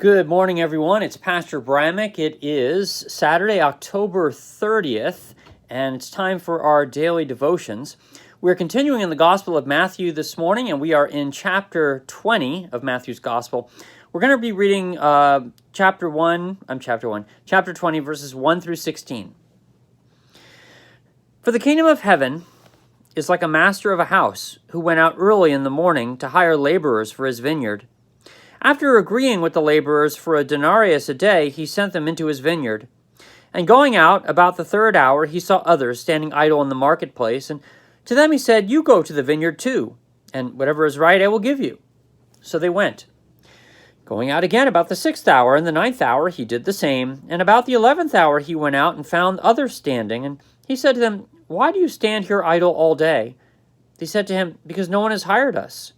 Good morning, everyone. It's Pastor Bramick. It is Saturday, October 30th, and it's time for our daily devotions. We're continuing in the Gospel of Matthew this morning, and we are in chapter 20 of Matthew's Gospel. We're going to be reading chapter 20, verses 1 through 16. For the kingdom of heaven is like a master of a house who went out early in the morning to hire laborers for his vineyard. After agreeing with the laborers for a denarius a day, he sent them into his vineyard. And going out about the third hour, he saw others standing idle in the marketplace, and to them he said, "You go to the vineyard too, and whatever is right I will give you." So they went. Going out again about the 6th hour and the 9th hour, he did the same, and about the 11th hour he went out and found others standing, and he said to them, "Why do you stand here idle all day?" They said to him, "Because no one has hired us."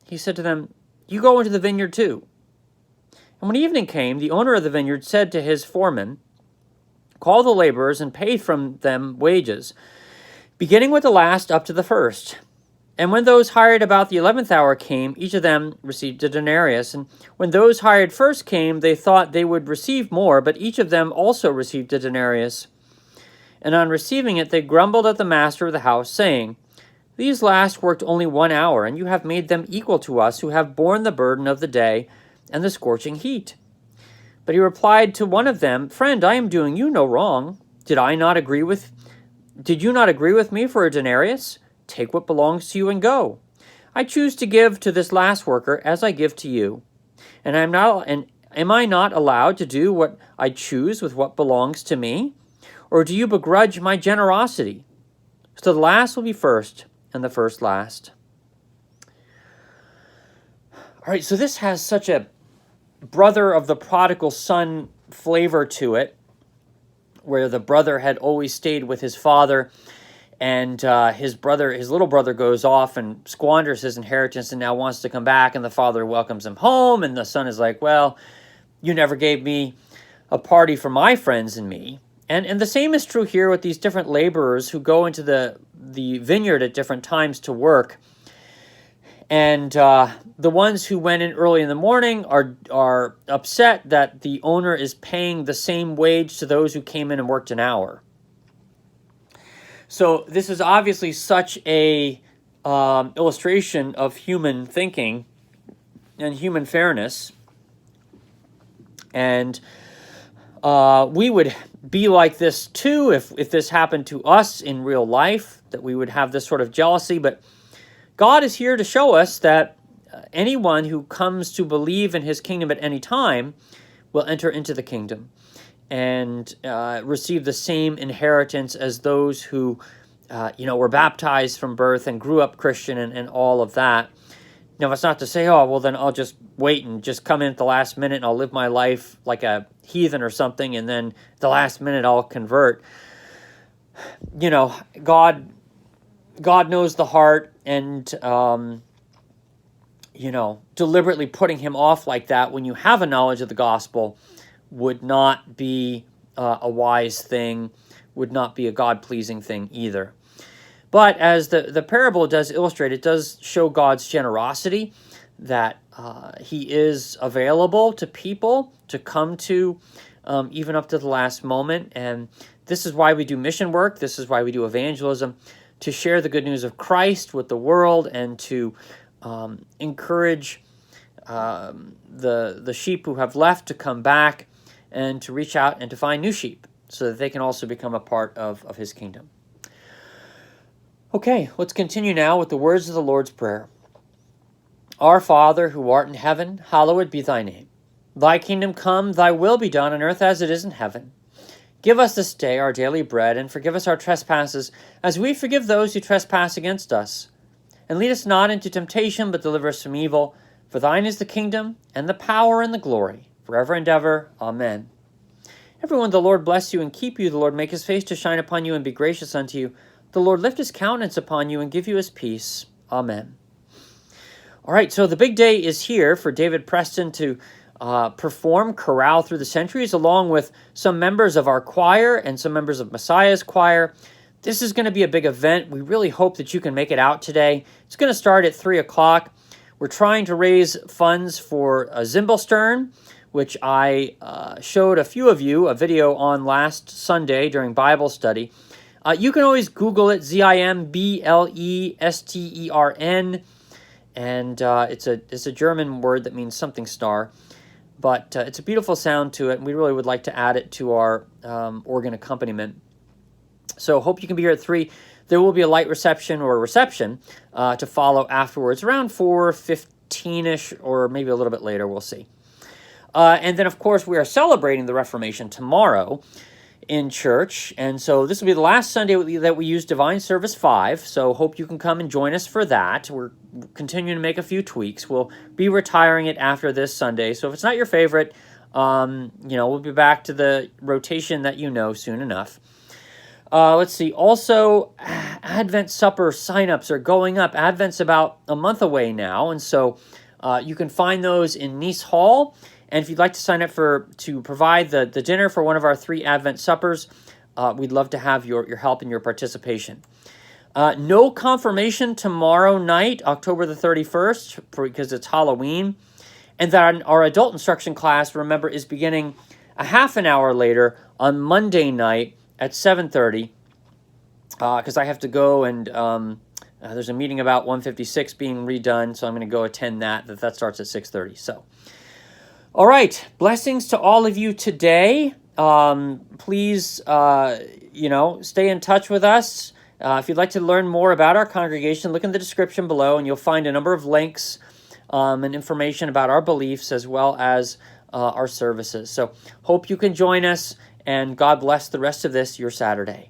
He said to them, "You go into the vineyard too." And when evening came, the owner of the vineyard said to his foreman, "Call the laborers and pay from them wages, beginning with the last up to the first." And when those hired about the 11th hour came, each of them received a denarius. And when those hired first came, they thought they would receive more, but each of them also received a denarius. And on receiving it, they grumbled at the master of the house, saying, "These last worked only 1 hour, and you have made them equal to us who have borne the burden of the day and the scorching heat." But he replied to one of them, "Friend, I am doing you no wrong. Did you not agree with me for a denarius? Take what belongs to you and go. I choose to give to this last worker as I give to you. And am I not allowed to do what I choose with what belongs to me? Or do you begrudge my generosity? So the last will be first, and the first last." All right, so this has such a brother of the prodigal son flavor to it, where the brother had always stayed with his father, and his little brother goes off and squanders his inheritance and now wants to come back, and the father welcomes him home, and the son is like, "Well, you never gave me a party for my friends and me." And the same is true here with these different laborers who go into the vineyard at different times to work. And the ones who went in early in the morning are upset that the owner is paying the same wage to those who came in and worked an hour. So this is obviously such a illustration of human thinking and human fairness. And we would be like this too if this happened to us in real life, that we would have this sort of jealousy. But God is here to show us that anyone who comes to believe in his kingdom at any time will enter into the kingdom and receive the same inheritance as those who were baptized from birth and grew up Christian and all of that. Now, it's not to say, "Oh, well, then I'll just wait and just come in at the last minute and I'll live my life like a heathen or something, and then at the last minute I'll convert." God knows the heart, and deliberately putting him off like that when you have a knowledge of the gospel would not be a wise thing, would not be a God-pleasing thing either. But as the parable does illustrate, it does show God's generosity, that he is available to people to come to even up to the last moment. And this is why we do mission work. This is why we do evangelism, to share the good news of Christ with the world and to encourage the sheep who have left to come back and to reach out and to find new sheep so that they can also become a part of his kingdom. Okay, let's continue now with the words of the Lord's Prayer. Our Father, who art in heaven, hallowed be thy name. Thy kingdom come, thy will be done on earth as it is in heaven. Give us this day our daily bread, and forgive us our trespasses, as we forgive those who trespass against us. And lead us not into temptation, but deliver us from evil. For thine is the kingdom, and the power, and the glory, forever and ever. Amen. Everyone, the Lord bless you and keep you. The Lord make his face to shine upon you and be gracious unto you. The Lord lift his countenance upon you and give you his peace. Amen. All right, so the big day is here for David Preston to perform Chorale Through the Centuries, along with some members of our choir and some members of Messiah's choir. This is going to be a big event. We really hope that you can make it out today. It's going to start at 3 o'clock. We're trying to raise funds for Zimbelstern, which I showed a few of you a video on last Sunday during Bible study. You can always Google it, Zimblestern, and it's a German word that means something star, but it's a beautiful sound to it, and we really would like to add it to our organ accompaniment. So hope you can be here at 3. There will be a light reception to follow afterwards, around 4:15-ish, or maybe a little bit later, we'll see. And then, of course, we are celebrating the Reformation tomorrow in church, and so this will be the last Sunday that we use Divine Service 5, so hope you can come and join us for that. We're continuing to make a few tweaks. We'll be retiring it after this Sunday, so if it's not your favorite, we'll be back to the rotation that you know soon enough. Let's see. Also, Advent Supper signups are going up. Advent's about a month away now, and so you can find those in Nice Hall. And if you'd like to sign up to provide the dinner for one of our 3 Advent Suppers, we'd love to have your help and your participation. No confirmation tomorrow night, October the 31st, because it's Halloween. And then our adult instruction class, remember, is beginning a half an hour later on Monday night at 7:30, because I have to go and there's a meeting about 156 being redone, so I'm going to go attend that. That starts at 6:30. So, all right, blessings to all of you today. Please, stay in touch with us. If you'd like to learn more about our congregation, look in the description below, and you'll find a number of links and information about our beliefs as well as our services. So, hope you can join us. And God bless the rest of your Saturday.